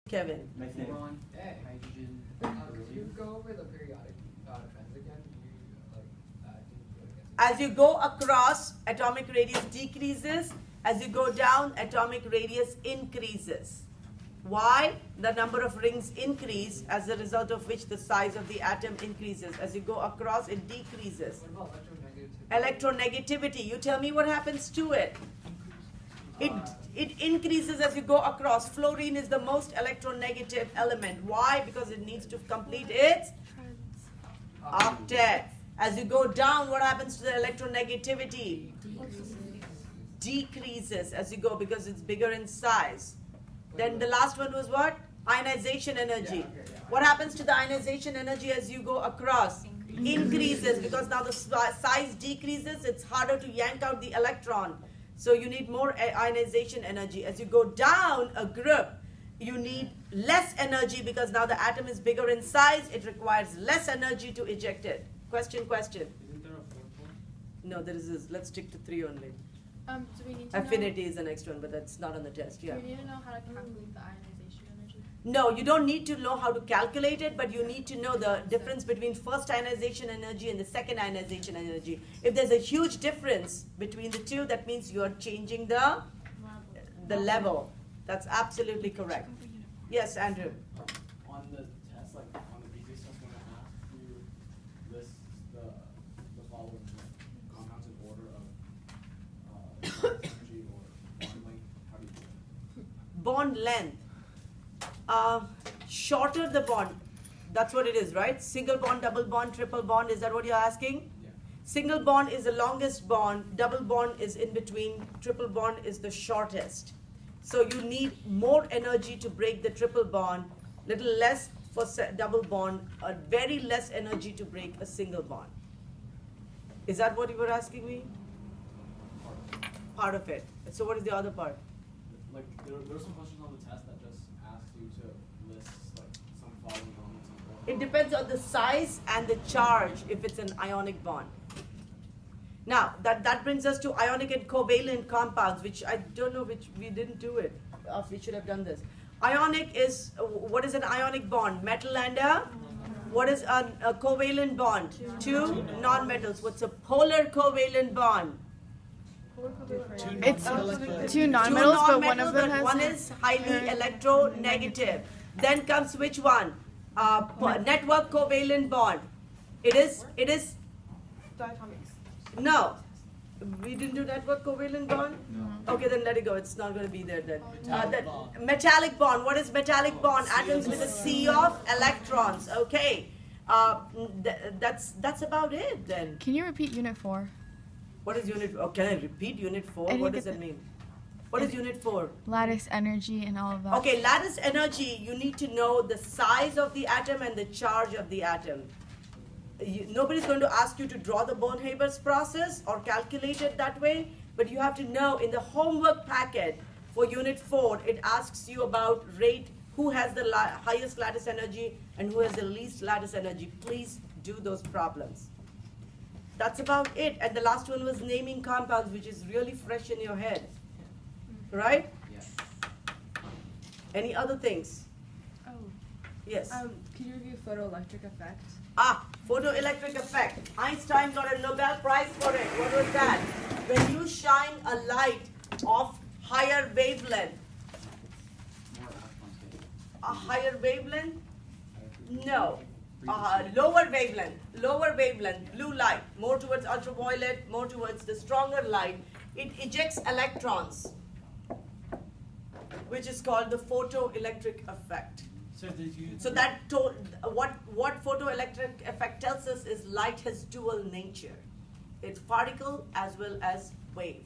Kevin. Boron, hydrogen. Could you go over the periodic trends again? Didn't really get to As you go across, atomic radius decreases. As you go down, atomic radius increases. Why? The number of rings increase, as a result of which the size of the atom increases. As you go across, it decreases. What about electronegativity? Electronegativity, you tell me what happens to it. It increases as you go across. Fluorine is the most electronegative element. Why? Because it needs to complete its octet. As you go down, what happens to the electronegativity? Decreases as you go because it's bigger in size. Then the last one was what? Ionization energy. What happens to the ionization energy as you go across? Increases because now the size decreases. It's harder to yank out the electron. So you need more ionization energy. As you go down a group, you need less energy because now the atom is bigger in size. It requires less energy to eject it. Question. Isn't there a fourth one? No, there is. Let's stick to 3 only. Do we need to Affinity is the next one, but that's not on the test. Yeah. Do we need to know how to calculate the ionization energy? No, you don't need to know how to calculate it, but you need to know the difference between first ionization energy and the second ionization energy. If there's a huge difference between the two, that means you are changing the level. That's absolutely correct. Yes, Andrew. On the test, like on the previous test, when I asked you list the following compounds in order of energy or bond length, how do you do it? Bond length. Shorter the bond. That's what it is, right? Single bond, double bond, triple bond. Is that what you're asking? Yeah. Single bond is the longest bond. Double bond is in between. Triple bond is the shortest. So you need more energy to break the triple bond, little less for double bond, or very less energy to break a single bond. Is that what you were asking me? Part of it. So what is the other part? Like there were some questions on the test that just asked you to list like some following elements in order. It depends on the size and the charge if it's an ionic bond. Now, that brings us to ionic and covalent compounds, which I don't know which we didn't do it. We should have done this. Ionic is, what is an ionic bond? Metal and what is a covalent bond? Two non-metals. What's a polar covalent bond? It's two non-metals, but one of them has. One is highly electronegative. Then comes which one? Network covalent bond. It is. No. We didn't do network covalent bond? No. Okay, then let it go. It's not going to be there then. Metallic bond. What is metallic bond? Atoms with a sea of electrons. Okay. That's about it then. Can you repeat Unit 4? What is unit? Oh, can I repeat unit 4? What does it mean? What is unit 4? Lattice energy and all of that. Okay, lattice energy. You need to know the size of the atom and the charge of the atom. Nobody's going to ask you to draw the Born-Haber's process or calculate it that way, but you have to know in the homework packet for unit 4, it asks you about rate, who has the highest lattice energy and who has the least lattice energy. Please do those problems. That's about it. And the last one was naming compounds, which is really fresh in your head. Right? Yeah. Any other things? Oh. Yes. Can you review photoelectric effect? Photoelectric effect. Einstein got a Nobel Prize for it. What was that? When you shine a light of higher wavelength. More electrons getting. A higher wavelength? No. Lower wavelength, blue light, more towards ultraviolet, more towards the stronger light. It ejects electrons, which is called the photoelectric effect. So that what photoelectric effect tells us is light has dual nature. It's particle as well as wave.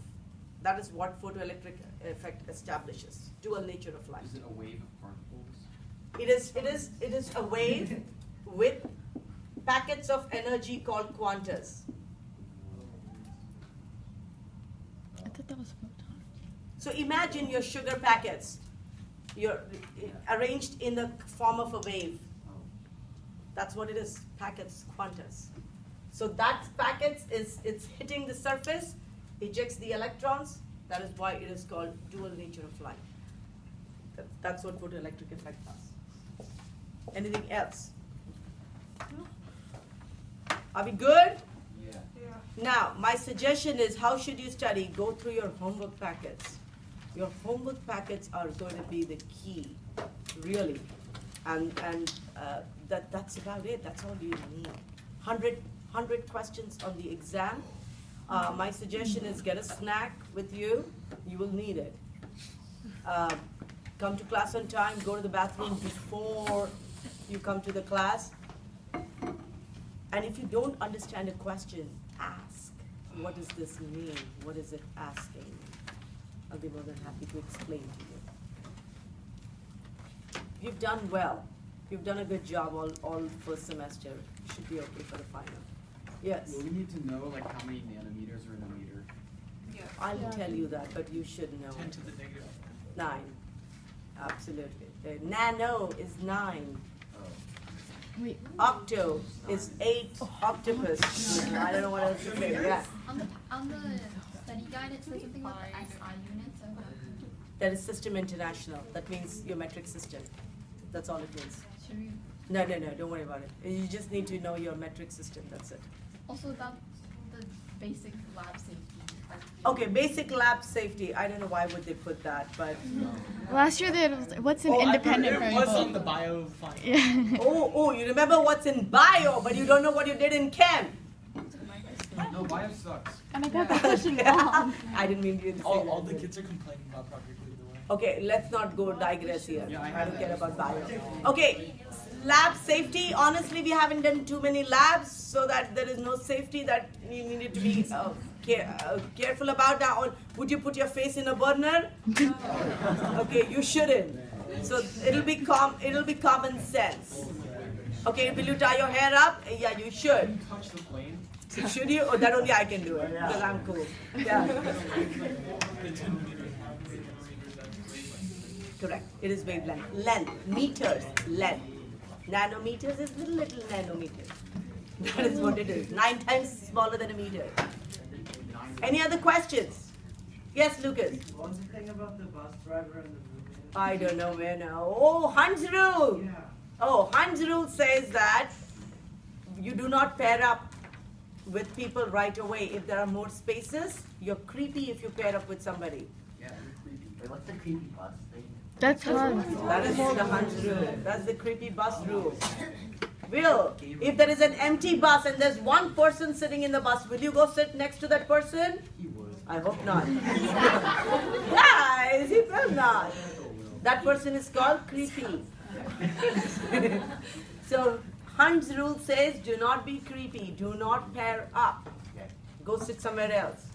That is what photoelectric effect establishes. Dual nature of light. Is it a wave of particles? It is a wave with packets of energy called quantas. I thought that was photon. So imagine your sugar packets. You're arranged in the form of a wave. That's what it is, packets, quantas. So that packets it's hitting the surface, ejects the electrons. That is why it is called dual nature of light. That's what photoelectric effect does. Anything else? Are we good? Yeah. Now, my suggestion is, how should you study? Go through your homework packets. Your homework packets are going to be the key, really. And that's about it. That's all you need. 100 questions on the exam. My suggestion is get a snack with you. You will need it. Come to class on time. Go to the bathroom before you come to the class. And if you don't understand a question, ask. What does this mean? What is it asking? I'll be more than happy to explain to you. You've done well. You've done a good job all first semester. You should be okay for the final. Yes. Well, we need to know like how many nanometers are in a meter. I'll tell you that, but you should know. 10 to the negative. 9. Absolutely. The nano is 9. Wait. Octo is 8. Octopus. I don't know what else to say. Yeah. On the study guide, it says something about the SI units. That is system international. That means your metric system. That's all it means. Should we No, don't worry about it. You just need to know your metric system. That's it. also about the basic lab safety? Okay, basic lab safety. I don't know why would they put that, but Last year they had, what's an independent It was variable? on the bio file. Yeah. oh, you remember what's in bio, but you don't know what you did in chem. No, bio sucks. And I got the question wrong. I didn't mean you to say All that. the kids are complaining about Project Lead the Way. Okay, let's not go digress here. Yeah, I I have don't that. care about bio. Okay, lab safety. Honestly, we haven't done too many labs, so that there is no safety that you needed to be careful about. Now, would you put your face in a burner? Okay, you shouldn't. So it'll be common sense. Okay, will you tie your hair up? Yeah, you should. Touch the flame. Should you? Oh, that only I can do it because I'm cool. Yeah. The 10 meters, half nanometers, that's Correct. It is wavelength. Length. Meters. Length. Nanometers is little nanometers. That is what it is. 9 times smaller than a meter. Any other questions? Yes, Lucas. What's the thing about the bus driver and the movement? I don't know where now. Oh, Hans rule. Yeah. Oh, Hans rule says that you do not pair up with people right away. If there are more spaces, you're creepy if you pair up with somebody. Yeah, you're creepy. Wait, what's the creepy bus thing? That's hard. That is the Hans rule. That's the creepy bus rule. Will, if there is an empty bus and there's one person sitting in the bus, will you go sit next to that person? He would. I hope not. Guys, he will not. That person is called creepy. So, Hans rule says do not be creepy, do not pair up. Go sit somewhere else.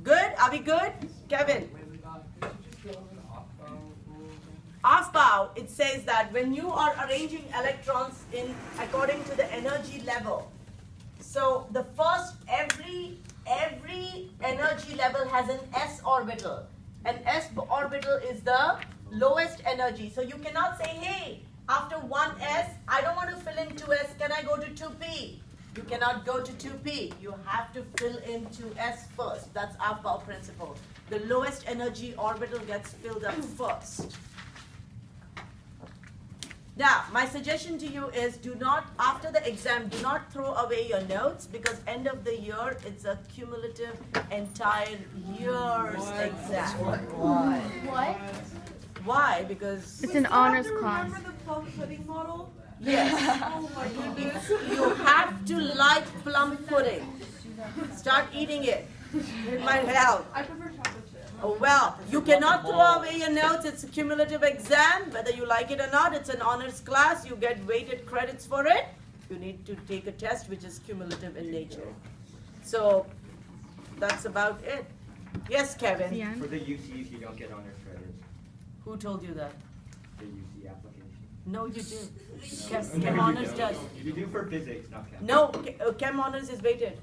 Good? Are we good? Kevin? Wait, we got, could you just go over the off-bow rule again? Aufbau, it says that when you are arranging electrons in according to the energy level, so the first every energy level has an s orbital. An s orbital is the lowest energy. So you cannot say, hey, after 1s, I don't want to fill in 2s, can I go to 2p? You cannot go to 2p. You have to fill in 2s first. That's Aufbau principle. The lowest energy orbital gets filled up first. Now, my suggestion to you is do not, after the exam, do not throw away your notes because end of the year, it's a cumulative entire year's exam. Why? What? Why? Because, It's an honors class. Remember the plum pudding model? yes, Oh my goodness. you have to like plum pudding. Start eating it. It might help. I prefer chocolate chip. Oh, well, you cannot throw away your notes. It's a cumulative exam. Whether you like it or not, it's an honors class. You get weighted credits for it. You need to take a test which is cumulative in nature. So that's about it. Yes, Kevin. The end? For the UCs, you don't get honors credit. Who told you that? The UC application. No, you do. Chem honors does. You do for physics, not chem. No, Chem honors is weighted.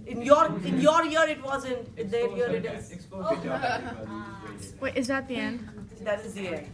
In your year it wasn't. In their year it is. Good job, everybody. You graded. Wait, is that the end? That is the end.